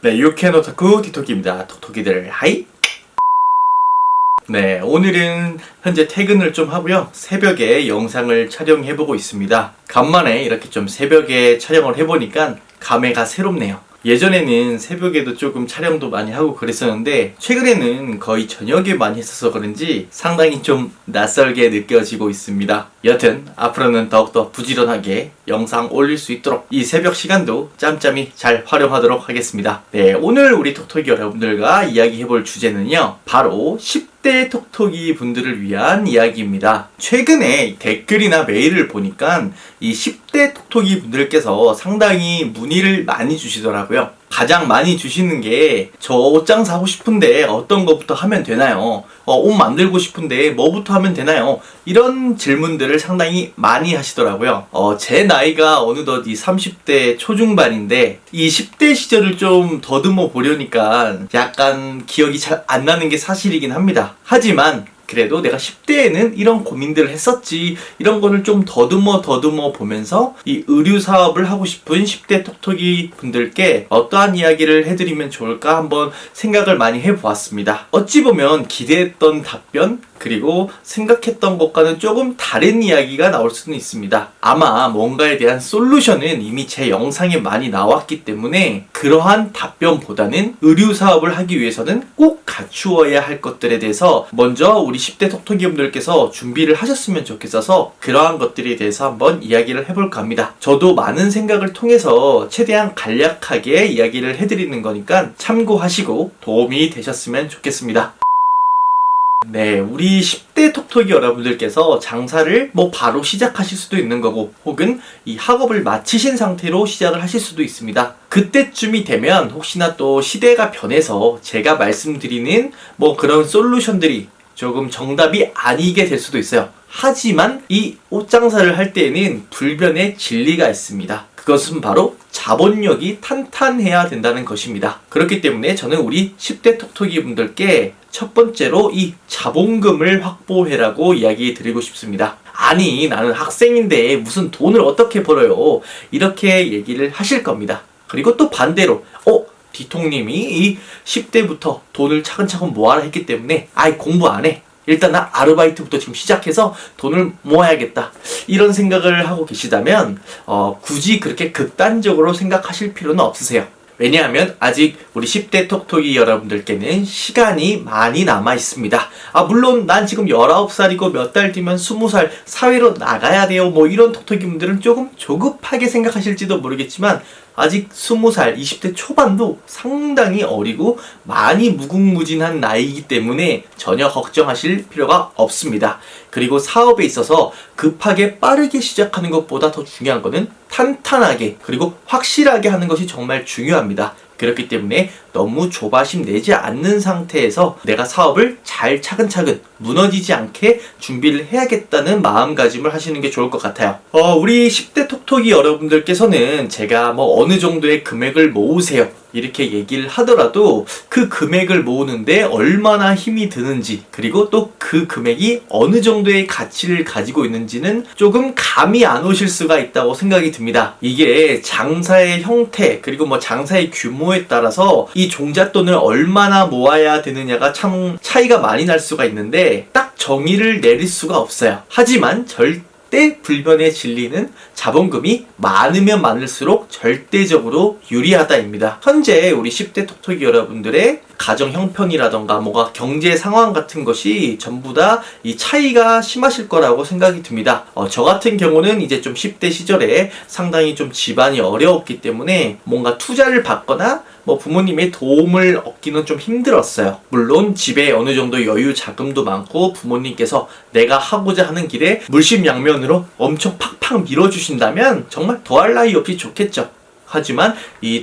네, 유쾌한 오타쿠 디토끼입니다. 톡톡이들 하이! 네, 오늘은 현재 퇴근을 좀 하고요. 새벽에 영상을 촬영해보고 있습니다. 간만에 이렇게 좀 새벽에 촬영을 해보니까 감회가 새롭네요. 예전에는 새벽에도 조금 촬영도 많이 하고 그랬었는데 최근에는 거의 저녁에 많이 했어서 그런지 상당히 좀 낯설게 느껴지고 있습니다. 여튼 앞으로는 더욱더 부지런하게 영상 올릴 수 있도록 이 새벽 시간도 짬짬이 잘 활용하도록 하겠습니다. 네, 오늘 우리 톡톡이 여러분들과 이야기해볼 주제는요, 바로 10대 톡톡이 분들을 위한 이야기입니다. 최근에 댓글이나 메일을 보니까 이 10대 톡톡이 분들께서 상당히 문의를 많이 주시더라고요. 가장 많이 주시는 게 저 옷장 사고 싶은데 어떤 것부터 하면 되나요? 옷 만들고 싶은데 뭐부터 하면 되나요? 이런 질문들을 상당히 많이 하시더라고요. 제 나이가 어느덧 이 30대 초중반인데 이 10대 시절을 좀 더듬어 보려니까 약간 기억이 잘 안 나는 게 사실이긴 합니다. 하지만 그래도 내가 10대에는 이런 고민들을 했었지, 이런 거를 좀 더듬어 보면서 이 의류 사업을 하고 싶은 10대 톡톡이 분들께 어떠한 이야기를 해드리면 좋을까 한번 생각을 많이 해보았습니다. 어찌 보면 기대했던 답변, 그리고 생각했던 것과는 조금 다른 이야기가 나올 수는 있습니다. 아마 뭔가에 대한 솔루션은 이미 제 영상에 많이 나왔기 때문에 그러한 답변보다는 의류 사업을 하기 위해서는 꼭 갖추어야 할 것들에 대해서 먼저 우리 10대 톡톡이 분들께서 준비를 하셨으면 좋겠어서 그러한 것들에 대해서 한번 이야기를 해볼까 합니다. 저도 많은 생각을 통해서 최대한 간략하게 이야기를 해드리는 거니까 참고하시고 도움이 되셨으면 좋겠습니다. 네, 우리 10대 톡톡이 여러분들께서 장사를 바로 시작하실 수도 있는 거고, 혹은 이 학업을 마치신 상태로 시작을 하실 수도 있습니다. 그때쯤이 되면 혹시나 또 시대가 변해서 제가 말씀드리는 그런 솔루션들이 조금 정답이 아니게 될 수도 있어요. 하지만 이 옷장사를 할 때에는 불변의 진리가 있습니다. 그것은 바로 자본력이 탄탄해야 된다는 것입니다. 그렇기 때문에 저는 우리 10대 톡톡이 분들께 첫 번째로 이 자본금을 확보해라고 이야기 드리고 싶습니다. 아니, 나는 학생인데 무슨 돈을 어떻게 벌어요? 이렇게 얘기를 하실 겁니다. 그리고 또 반대로 디톡님이 이 10대부터 돈을 차근차근 모아라 했기 때문에 공부 안 해. 일단 나 아르바이트부터 지금 시작해서 돈을 모아야겠다, 이런 생각을 하고 계시다면 굳이 그렇게 극단적으로 생각하실 필요는 없으세요. 왜냐하면 아직 우리 10대 톡톡이 여러분들께는 시간이 많이 남아 있습니다. 물론 난 지금 19살이고 몇 달 뒤면 20살 사회로 나가야 돼요, 이런 톡톡이 분들은 조금 조급하게 생각하실지도 모르겠지만 아직 20살, 20대 초반도 상당히 어리고 많이 무궁무진한 나이이기 때문에 전혀 걱정하실 필요가 없습니다. 그리고 사업에 있어서 급하게 빠르게 시작하는 것보다 더 중요한 거는 탄탄하게 그리고 확실하게 하는 것이 정말 중요합니다. 그렇기 때문에 너무 조바심 내지 않는 상태에서 내가 사업을 잘 차근차근 무너지지 않게 준비를 해야겠다는 마음가짐을 하시는 게 좋을 것 같아요. 우리 10대 톡톡이 여러분들께서는 제가 어느 정도의 금액을 모으세요, 이렇게 얘기를 하더라도 그 금액을 모으는데 얼마나 힘이 드는지, 그리고 또 그 금액이 어느 정도의 가치를 가지고 있는지는 조금 감이 안 오실 수가 있다고 생각이 듭니다. 이게 장사의 형태, 그리고 장사의 규모에 따라서 이 종잣돈을 얼마나 모아야 되느냐가 참 차이가 많이 날 수가 있는데 딱 정의를 내릴 수가 없어요. 하지만 절대 불변의 진리는 자본금이 많으면 많을수록 절대적으로 유리하다입니다. 현재 우리 10대 톡톡이 여러분들의 가정 형편이라던가 경제 상황 같은 것이 전부 다 이 차이가 심하실 거라고 생각이 듭니다. 저 같은 경우는 이제 좀 10대 시절에 상당히 좀 집안이 어려웠기 때문에 뭔가 투자를 받거나 부모님의 도움을 얻기는 좀 힘들었어요. 물론 집에 어느 정도 여유 자금도 많고 부모님께서 내가 하고자 하는 길에 물심양면으로 엄청 팍팍 밀어주신다면 정말 더할 나위 없이 좋겠죠. 하지만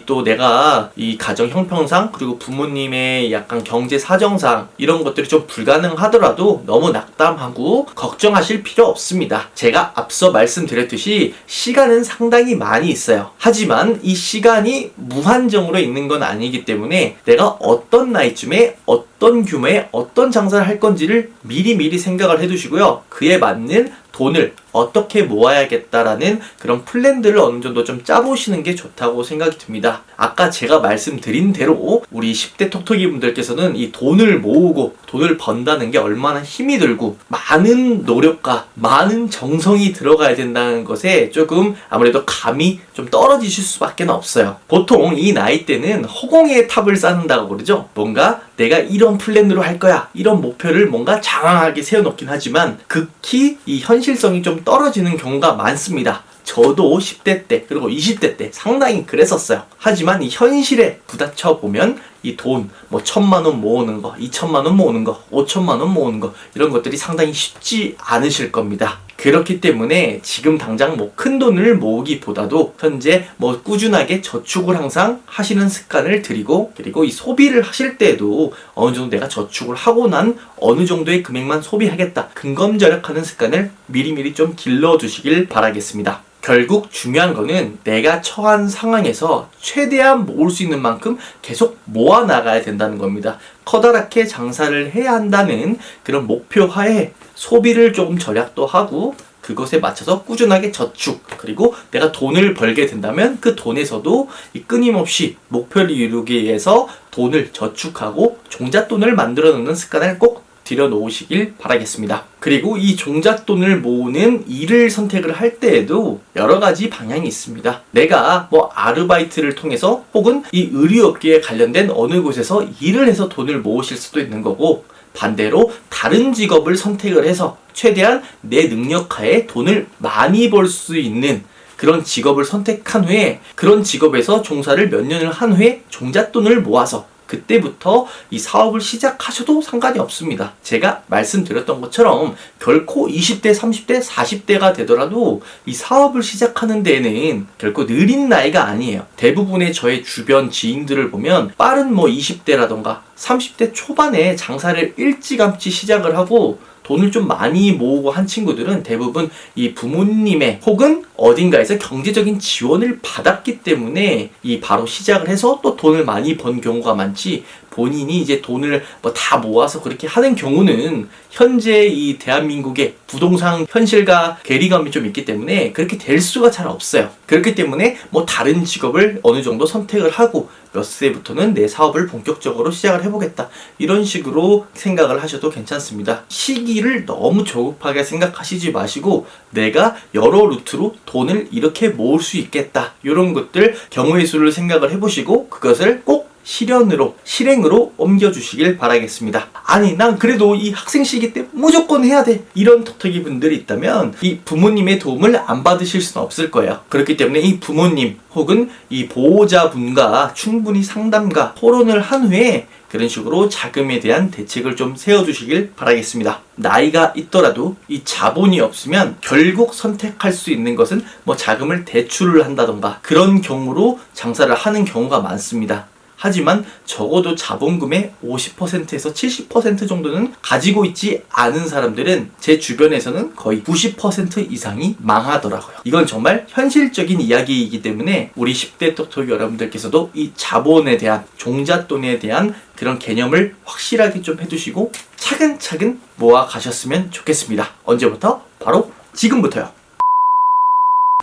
또 내가 이 가정 형편상 그리고 부모님의 약간 경제 사정상 이런 것들이 좀 불가능하더라도 너무 낙담하고 걱정하실 필요 없습니다. 제가 앞서 말씀드렸듯이 시간은 상당히 많이 있어요. 하지만 이 시간이 무한정으로 있는 건 아니기 때문에 내가 어떤 나이쯤에 어떤 규모의 어떤 장사를 할 건지를 미리미리 생각을 해두시고요. 그에 맞는 돈을 어떻게 모아야겠다라는 그런 플랜들을 어느 정도 좀 짜보시는 게 좋다고 생각이 듭니다. 아까 제가 말씀드린 대로 우리 10대 톡톡이 분들께서는 이 돈을 모으고 돈을 번다는 게 얼마나 힘이 들고 많은 노력과 많은 정성이 들어가야 된다는 것에 조금 아무래도 감이 좀 떨어지실 수밖에 없어요. 보통 이 나이 때는 허공에 탑을 쌓는다고 그러죠. 뭔가 내가 이런 플랜으로 할 거야, 이런 목표를 뭔가 장황하게 세워놓긴 하지만 극히 이 현실성이 좀 떨어지는 경우가 많습니다. 저도 10대 때 그리고 20대 때 상당히 그랬었어요. 하지만 이 현실에 부딪혀 보면 이 돈, 뭐 1,000만 원 모으는 거, 2,000만 원 모으는 거, 5,000만 원 모으는 거, 이런 것들이 상당히 쉽지 않으실 겁니다. 그렇기 때문에 지금 당장 뭐 큰 돈을 모으기보다도 현재 뭐 꾸준하게 저축을 항상 하시는 습관을 들이고, 그리고 이 소비를 하실 때에도 어느 정도 내가 저축을 하고 난 어느 정도의 금액만 소비하겠다, 근검절약하는 습관을 미리미리 좀 길러두시길 바라겠습니다. 결국 중요한 거는 내가 처한 상황에서 최대한 모을 수 있는 만큼 계속 모아 나가야 된다는 겁니다. 커다랗게 장사를 해야 한다는 그런 목표 하에 소비를 조금 절약도 하고, 그것에 맞춰서 꾸준하게 저축, 그리고 내가 돈을 벌게 된다면 그 돈에서도 이 끊임없이 목표를 이루기 위해서 돈을 저축하고 종잣돈을 만들어 놓는 습관을 꼭 들여놓으시길 바라겠습니다. 그리고 이 종잣돈을 모으는 일을 선택을 할 때에도 여러 가지 방향이 있습니다. 내가 뭐 아르바이트를 통해서 혹은 이 의류업계에 관련된 어느 곳에서 일을 해서 돈을 모으실 수도 있는 거고, 반대로 다른 직업을 선택을 해서 최대한 내 능력하에 돈을 많이 벌 수 있는 그런 직업을 선택한 후에 그런 직업에서 종사를 몇 년을 한 후에 종잣돈을 모아서 그때부터 이 사업을 시작하셔도 상관이 없습니다. 제가 말씀드렸던 것처럼 결코 20대, 30대, 40대가 되더라도 이 사업을 시작하는 데에는 결코 느린 나이가 아니에요. 대부분의 저의 주변 지인들을 보면 빠른 뭐 20대라던가 30대 초반에 장사를 일찌감치 시작을 하고 돈을 좀 많이 모으고 한 친구들은 대부분 이 부모님의 혹은 어딘가에서 경제적인 지원을 받았기 때문에 이 바로 시작을 해서 또 돈을 많이 번 경우가 많지, 본인이 이제 돈을 뭐 다 모아서 그렇게 하는 경우는 현재 이 대한민국의 부동산 현실과 괴리감이 좀 있기 때문에 그렇게 될 수가 잘 없어요. 그렇기 때문에 뭐 다른 직업을 어느 정도 선택을 하고 몇 세부터는 내 사업을 본격적으로 시작을 해보겠다, 이런 식으로 생각을 하셔도 괜찮습니다. 시기를 너무 조급하게 생각하시지 마시고 내가 여러 루트로 돈을 이렇게 모을 수 있겠다, 이런 것들 경우의 수를 생각을 해보시고 그것을 꼭 실행으로 옮겨주시길 바라겠습니다. 아니, 난 그래도 이 학생 시기 때 무조건 해야 돼, 이런 톡톡이 분들이 있다면 이 부모님의 도움을 안 받으실 수는 없을 거예요. 그렇기 때문에 이 부모님 혹은 이 보호자분과 충분히 상담과 토론을 한 후에 그런 식으로 자금에 대한 대책을 좀 세워주시길 바라겠습니다. 나이가 있더라도 이 자본이 없으면 결국 선택할 수 있는 것은 뭐 자금을 대출을 한다던가 그런 경우로 장사를 하는 경우가 많습니다. 하지만 적어도 자본금의 50%에서 70% 정도는 가지고 있지 않은 사람들은 제 주변에서는 거의 90% 이상이 망하더라고요. 이건 정말 현실적인 이야기이기 때문에 우리 10대 톡톡이 여러분들께서도 이 자본에 대한, 종잣돈에 대한 그런 개념을 확실하게 좀 해두시고 차근차근 모아 가셨으면 좋겠습니다. 언제부터? 바로 지금부터요.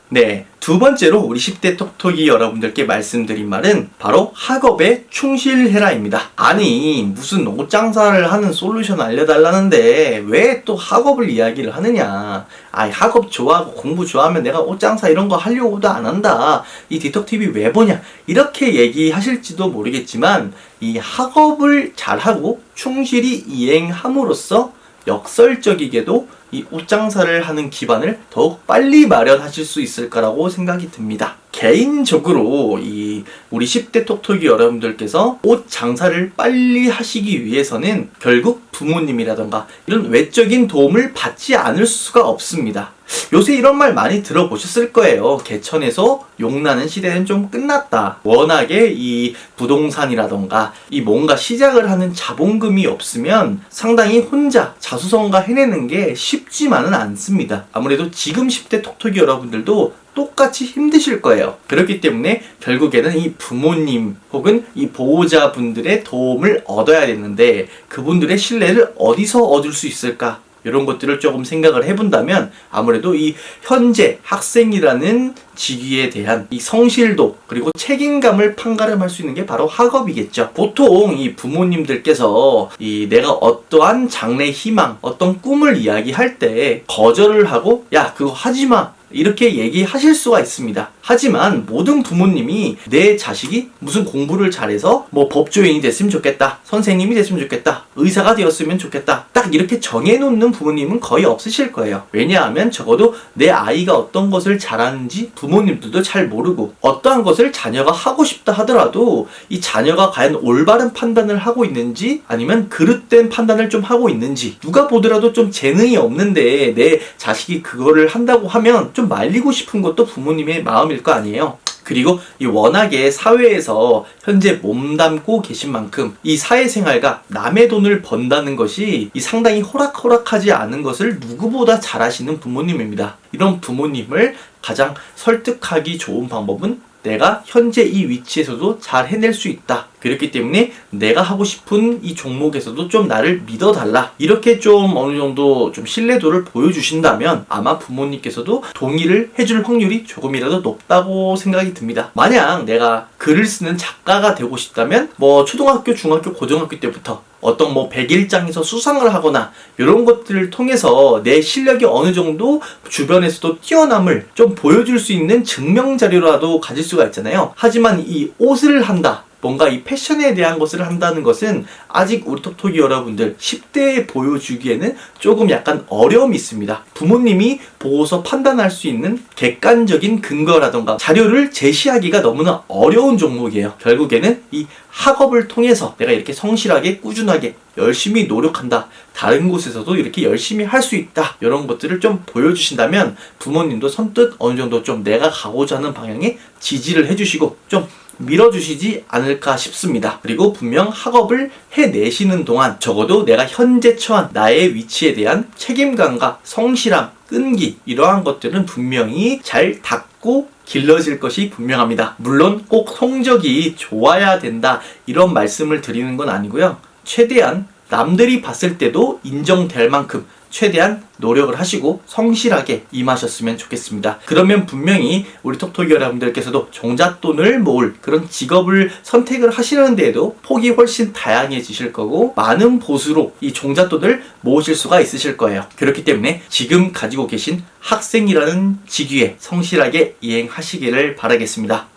네, 두 번째로 우리 10대 톡톡이 여러분들께 말씀드린 말은 바로 학업에 충실해라입니다. 아니, 무슨 옷장사를 하는 솔루션 알려달라는데 왜 또 학업을 이야기를 하느냐. 학업 좋아하고 공부 좋아하면 내가 옷장사 이런 거 하려고도 안 한다, 이 디톡TV 왜 보냐, 이렇게 얘기하실지도 모르겠지만 이 학업을 잘하고 충실히 이행함으로써 역설적이게도 이 옷장사를 하는 기반을 더욱 빨리 마련하실 수 있을 거라고 생각이 듭니다. 개인적으로 이 우리 10대 톡톡이 여러분들께서 옷 장사를 빨리 하시기 위해서는 결국 부모님이라던가 이런 외적인 도움을 받지 않을 수가 없습니다. 요새 이런 말 많이 들어보셨을 거예요. 개천에서 용나는 시대는 좀 끝났다. 워낙에 이 부동산이라던가 이 뭔가 시작을 하는 자본금이 없으면 상당히 혼자 자수성가 해내는 게 쉽지만은 않습니다. 아무래도 지금 10대 톡톡이 여러분들도 똑같이 힘드실 거예요. 그렇기 때문에 결국에는 이 부모님 혹은 이 보호자분들의 도움을 얻어야 되는데 그분들의 신뢰를 어디서 얻을 수 있을까? 이런 것들을 조금 생각을 해본다면 아무래도 이 현재 학생이라는 직위에 대한 이 성실도 그리고 책임감을 판가름할 수 있는 게 바로 학업이겠죠. 보통 이 부모님들께서 이 내가 어떠한 장래 희망, 어떤 꿈을 이야기할 때 거절을 하고 야 그거 하지마 이렇게 얘기하실 수가 있습니다. 하지만 모든 부모님이 내 자식이 무슨 공부를 잘해서 뭐 법조인이 됐으면 좋겠다, 선생님이 됐으면 좋겠다, 의사가 되었으면 좋겠다 딱 이렇게 정해놓는 부모님은 거의 없으실 거예요. 왜냐하면 적어도 내 아이가 어떤 것을 잘하는지 부모님들도 잘 모르고 어떠한 것을 자녀가 하고 싶다 하더라도 이 자녀가 과연 올바른 판단을 하고 있는지 아니면 그릇된 판단을 좀 하고 있는지 누가 보더라도 좀 재능이 없는데 내 자식이 그거를 한다고 하면 좀 말리고 싶은 것도 부모님의 마음일 거 아니에요. 그리고 이 워낙에 사회에서 현재 몸담고 계신 만큼 이 사회생활과 남의 돈을 번다는 것이 이 상당히 호락호락하지 않은 것을 누구보다 잘 아시는 부모님입니다. 이런 부모님을 가장 설득하기 좋은 방법은 내가 현재 이 위치에서도 잘 해낼 수 있다. 그렇기 때문에 내가 하고 싶은 이 종목에서도 좀 나를 믿어달라. 이렇게 좀 어느 정도 좀 신뢰도를 보여주신다면 아마 부모님께서도 동의를 해줄 확률이 조금이라도 높다고 생각이 듭니다. 만약 내가 글을 쓰는 작가가 되고 싶다면 뭐 초등학교, 중학교, 고등학교 때부터 어떤 뭐 100일장에서 수상을 하거나 이런 것들을 통해서 내 실력이 어느 정도 주변에서도 뛰어남을 좀 보여줄 수 있는 증명 자료라도 가질 수가 있잖아요. 하지만 이 옷을 한다, 뭔가 이 패션에 대한 것을 한다는 것은 아직 우리 톡톡이 여러분들 10대에 보여주기에는 조금 약간 어려움이 있습니다. 부모님이 보고서 판단할 수 있는 객관적인 근거라던가 자료를 제시하기가 너무나 어려운 종목이에요. 결국에는 이 학업을 통해서 내가 이렇게 성실하게 꾸준하게 열심히 노력한다, 다른 곳에서도 이렇게 열심히 할 수 있다, 이런 것들을 좀 보여주신다면 부모님도 선뜻 어느 정도 좀 내가 가고자 하는 방향에 지지를 해주시고 좀 밀어주시지 않을까 싶습니다. 그리고 분명 학업을 해내시는 동안 적어도 내가 현재 처한 나의 위치에 대한 책임감과 성실함, 끈기 이러한 것들은 분명히 잘 닦고 길러질 것이 분명합니다. 물론 꼭 성적이 좋아야 된다 이런 말씀을 드리는 건 아니고요. 최대한 남들이 봤을 때도 인정될 만큼 최대한 노력을 하시고 성실하게 임하셨으면 좋겠습니다. 그러면 분명히 우리 톡톡이 여러분들께서도 종잣돈을 모을 그런 직업을 선택을 하시는 데에도 폭이 훨씬 다양해지실 거고 많은 보수로 이 종잣돈을 모으실 수가 있으실 거예요. 그렇기 때문에 지금 가지고 계신 학생이라는 직위에 성실하게 이행하시기를 바라겠습니다.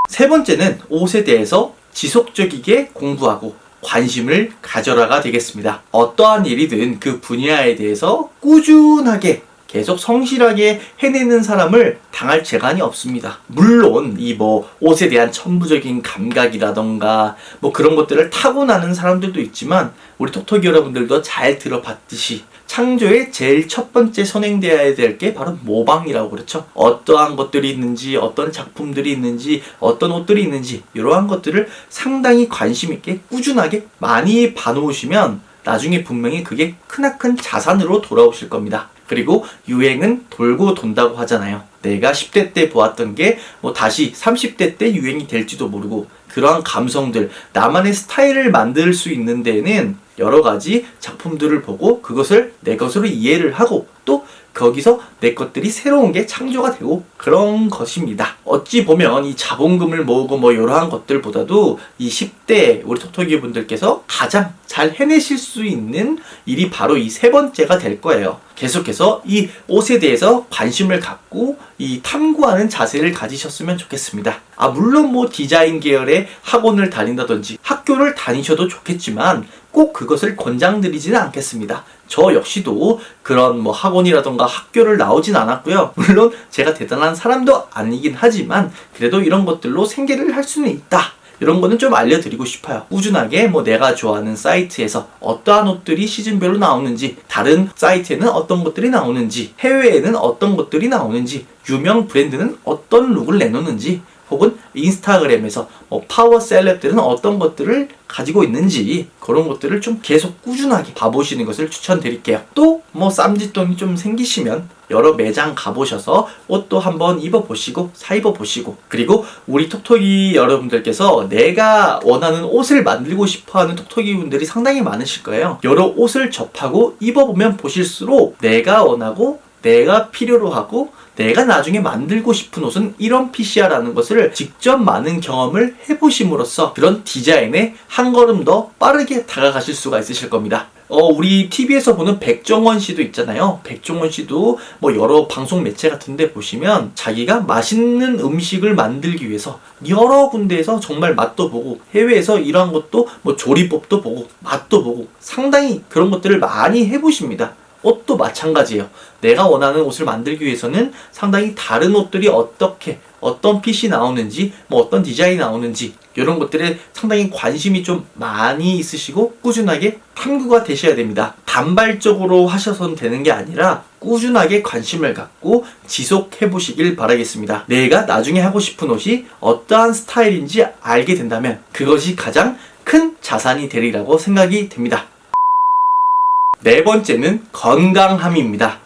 세 번째는 옷에 대해서 지속적이게 공부하고 관심을 가져라가 되겠습니다. 어떠한 일이든 그 분야에 대해서 꾸준하게 계속 성실하게 해내는 사람을 당할 재간이 없습니다. 물론 이 뭐 옷에 대한 천부적인 감각이라던가 뭐 그런 것들을 타고나는 사람들도 있지만 우리 톡톡이 여러분들도 잘 들어봤듯이 창조의 제일 첫 번째 선행되어야 될 게 바로 모방이라고 그렇죠. 어떠한 것들이 있는지, 어떤 작품들이 있는지, 어떤 옷들이 있는지 이러한 것들을 상당히 관심 있게 꾸준하게 많이 봐놓으시면 나중에 분명히 그게 크나큰 자산으로 돌아오실 겁니다. 그리고 유행은 돌고 돈다고 하잖아요. 내가 10대 때 보았던 게 뭐 다시 30대 때 유행이 될지도 모르고 그러한 감성들, 나만의 스타일을 만들 수 있는 데에는 여러 가지 작품들을 보고 그것을 내 것으로 이해를 하고 또 거기서 내 것들이 새로운 게 창조가 되고 그런 것입니다. 어찌 보면 이 자본금을 모으고 뭐 이러한 것들보다도 이 10대 우리 톡톡이 분들께서 가장 잘 해내실 수 있는 일이 바로 이 세 번째가 될 거예요. 계속해서 이 옷에 대해서 관심을 갖고 이 탐구하는 자세를 가지셨으면 좋겠습니다. 물론 뭐 디자인 계열의 학원을 다닌다든지 학교를 다니셔도 좋겠지만 꼭 그것을 권장드리지는 않겠습니다. 저 역시도 그런 뭐 학원이라던가 학교를 나오진 않았고요. 물론 제가 대단한 사람도 아니긴 하지만 그래도 이런 것들로 생계를 할 수는 있다. 이런 거는 좀 알려드리고 싶어요. 꾸준하게 뭐 내가 좋아하는 사이트에서 어떠한 옷들이 시즌별로 나오는지, 다른 사이트에는 어떤 것들이 나오는지, 해외에는 어떤 것들이 나오는지, 유명 브랜드는 어떤 룩을 내놓는지 혹은 인스타그램에서 파워 셀럽들은 어떤 것들을 가지고 있는지 그런 것들을 좀 계속 꾸준하게 봐보시는 것을 추천드릴게요. 또 쌈짓돈이 좀 생기시면 여러 매장 가보셔서 옷도 한번 입어보시고 사입어보시고, 그리고 우리 톡톡이 여러분들께서 내가 원하는 옷을 만들고 싶어하는 톡톡이 분들이 상당히 많으실 거예요. 여러 옷을 접하고 입어보면 보실수록 내가 원하고 내가 필요로 하고 내가 나중에 만들고 싶은 옷은 이런 핏이야 라는 것을 직접 많은 경험을 해보심으로써 그런 디자인에 한 걸음 더 빠르게 다가가실 수가 있으실 겁니다. 우리 TV에서 보는 백종원 씨도 있잖아요. 백종원 씨도 여러 방송 매체 같은 데 보시면 자기가 맛있는 음식을 만들기 위해서 여러 군데에서 정말 맛도 보고, 해외에서 이러한 것도 조리법도 보고 맛도 보고 상당히 그런 것들을 많이 해보십니다. 옷도 마찬가지예요. 내가 원하는 옷을 만들기 위해서는 상당히 다른 옷들이 어떤 핏이 나오는지, 어떤 디자인이 나오는지 이런 것들에 상당히 관심이 좀 많이 있으시고 꾸준하게 탐구가 되셔야 됩니다. 단발적으로 하셔서는 되는 게 아니라 꾸준하게 관심을 갖고 지속해 보시길 바라겠습니다. 내가 나중에 하고 싶은 옷이 어떠한 스타일인지 알게 된다면 그것이 가장 큰 자산이 되리라고 생각이 됩니다. 네 번째는 건강함입니다.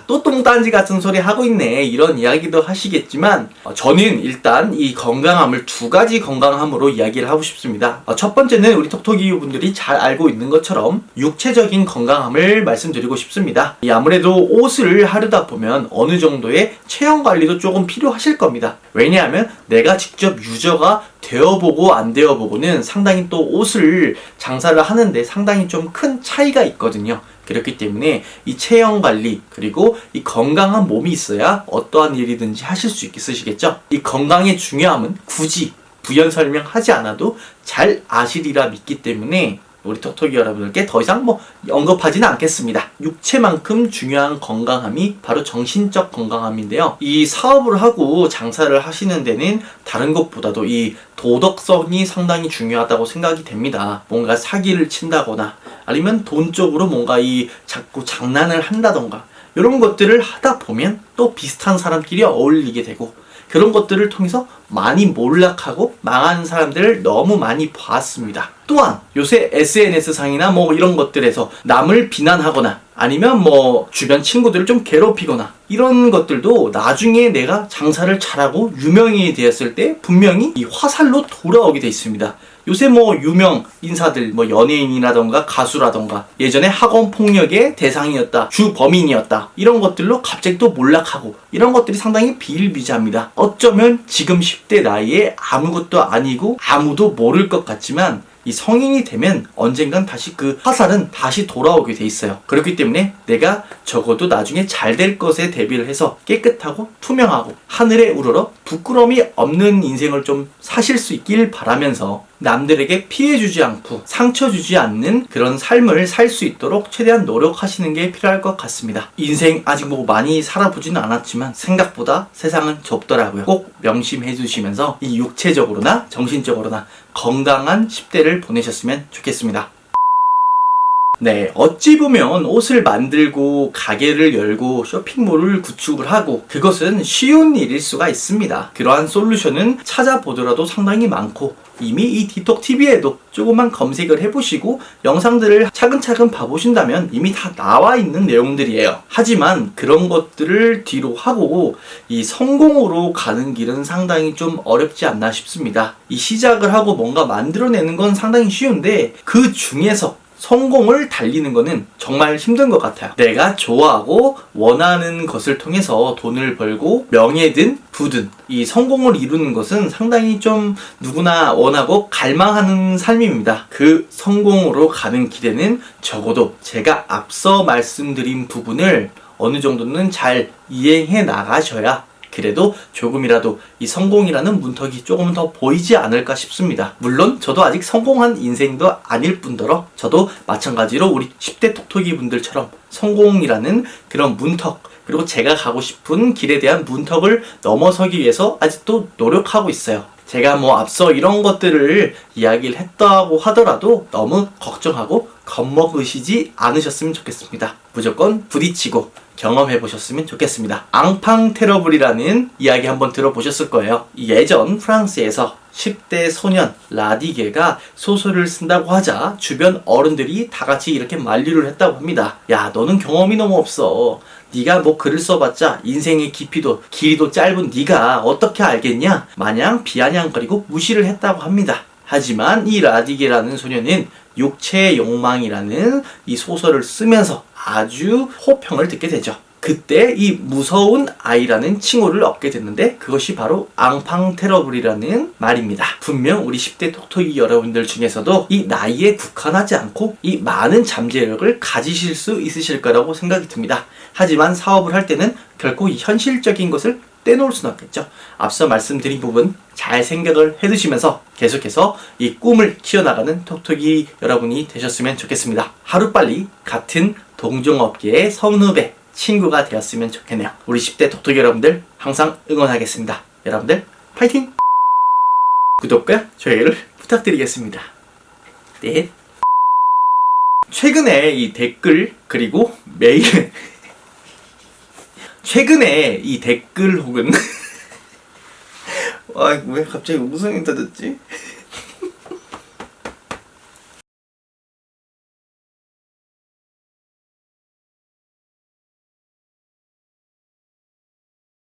또 똥딴지 같은 소리 하고 있네 이런 이야기도 하시겠지만 저는 일단 이 건강함을 두 가지 건강함으로 이야기를 하고 싶습니다. 첫 번째는 우리 톡톡이 분들이 잘 알고 있는 것처럼 육체적인 건강함을 말씀드리고 싶습니다. 아무래도 옷을 하려다 보면 어느 정도의 체형 관리도 조금 필요하실 겁니다. 왜냐하면 내가 직접 유저가 되어보고 안 되어보고는 상당히 또 옷을 장사를 하는데 상당히 좀 큰 차이가 있거든요. 그렇기 때문에 이 체형 관리 그리고 이 건강한 몸이 있어야 어떠한 일이든지 하실 수 있으시겠죠. 이 건강의 중요함은 굳이 부연 설명하지 않아도 잘 아시리라 믿기 때문에 우리 톡톡이 여러분들께 더 이상 언급하지는 않겠습니다. 육체만큼 중요한 건강함이 바로 정신적 건강함인데요. 이 사업을 하고 장사를 하시는 데는 다른 것보다도 이 도덕성이 상당히 중요하다고 생각이 됩니다. 뭔가 사기를 친다거나 아니면 돈 쪽으로 뭔가 자꾸 장난을 한다던가 이런 것들을 하다 보면 또 비슷한 사람끼리 어울리게 되고, 그런 것들을 통해서 많이 몰락하고 망하는 사람들을 너무 많이 봤습니다. 또한 요새 SNS상이나 이런 것들에서 남을 비난하거나 아니면 주변 친구들을 좀 괴롭히거나 이런 것들도 나중에 내가 장사를 잘하고 유명인이 되었을 때 분명히 이 화살로 돌아오게 돼 있습니다. 요새 유명 인사들, 연예인이라던가 가수라던가 예전에 학원 폭력의 대상이었다, 주범인이었다 이런 것들로 갑자기 또 몰락하고 이런 것들이 상당히 비일비재합니다. 어쩌면 지금 10대 나이에 아무것도 아니고 아무도 모를 것 같지만 이 성인이 되면 언젠간 다시 그 화살은 다시 돌아오게 돼 있어요. 그렇기 때문에 내가 적어도 나중에 잘 될 것에 대비를 해서 깨끗하고 투명하고 하늘에 우러러 부끄러움이 없는 인생을 좀 사실 수 있길 바라면서 남들에게 피해 주지 않고 상처 주지 않는 그런 삶을 살 수 있도록 최대한 노력하시는 게 필요할 것 같습니다. 인생 아직 많이 살아보지는 않았지만 생각보다 세상은 좁더라고요. 꼭 명심해 주시면서 이 육체적으로나 정신적으로나 건강한 10대를 보내셨으면 좋겠습니다. 네, 어찌 보면 옷을 만들고 가게를 열고 쇼핑몰을 구축을 하고 그것은 쉬운 일일 수가 있습니다. 그러한 솔루션은 찾아보더라도 상당히 많고 이미 이 틱톡TV에도 조금만 검색을 해보시고 영상들을 차근차근 봐보신다면 이미 다 나와 있는 내용들이에요. 하지만 그런 것들을 뒤로 하고 이 성공으로 가는 길은 상당히 좀 어렵지 않나 싶습니다. 이 시작을 하고 뭔가 만들어내는 건 상당히 쉬운데 그 중에서 성공을 달리는 거는 정말 힘든 것 같아요. 내가 좋아하고 원하는 것을 통해서 돈을 벌고 명예든 부든 이 성공을 이루는 것은 상당히 좀 누구나 원하고 갈망하는 삶입니다. 그 성공으로 가는 길에는 적어도 제가 앞서 말씀드린 부분을 어느 정도는 잘 이행해 나가셔야 그래도 조금이라도 이 성공이라는 문턱이 조금 더 보이지 않을까 싶습니다. 물론 저도 아직 성공한 인생도 아닐 뿐더러 저도 마찬가지로 우리 10대 톡톡이 분들처럼 성공이라는 그런 문턱, 그리고 제가 가고 싶은 길에 대한 문턱을 넘어서기 위해서 아직도 노력하고 있어요. 제가 앞서 이런 것들을 이야기를 했다고 하더라도 너무 걱정하고 겁먹으시지 않으셨으면 좋겠습니다. 무조건 부딪히고 경험해보셨으면 좋겠습니다. 앙팡 테러블이라는 이야기 한번 들어보셨을 거예요. 예전 프랑스에서 10대 소년 라디게가 소설을 쓴다고 하자 주변 어른들이 다 같이 이렇게 만류를 했다고 합니다. 야, 너는 경험이 너무 없어. 네가 뭐 글을 써봤자 인생의 깊이도 길이도 짧은 네가 어떻게 알겠냐? 마냥 비아냥거리고 무시를 했다고 합니다. 하지만 이 라디게라는 소년은 육체의 욕망이라는 이 소설을 쓰면서 아주 호평을 듣게 되죠. 그때 이 무서운 아이라는 칭호를 얻게 됐는데 그것이 바로 앙팡 테러블이라는 말입니다. 분명 우리 10대 톡톡이 여러분들 중에서도 이 나이에 국한하지 않고 이 많은 잠재력을 가지실 수 있으실 거라고 생각이 듭니다. 하지만 사업을 할 때는 결코 이 현실적인 것을 떼놓을 수는 없겠죠. 앞서 말씀드린 부분 잘 생각을 해두시면서 계속해서 이 꿈을 키워나가는 톡톡이 여러분이 되셨으면 좋겠습니다. 하루빨리 같은 동종업계의 선후배 친구가 되었으면 좋겠네요. 우리 10대 톡톡이 여러분들 항상 응원하겠습니다. 여러분들 파이팅! 구독과 좋아요를 부탁드리겠습니다. 네. 최근에 이 댓글 그리고 메일 최근에 이 댓글 혹은 왜 갑자기 웃음이 터졌지?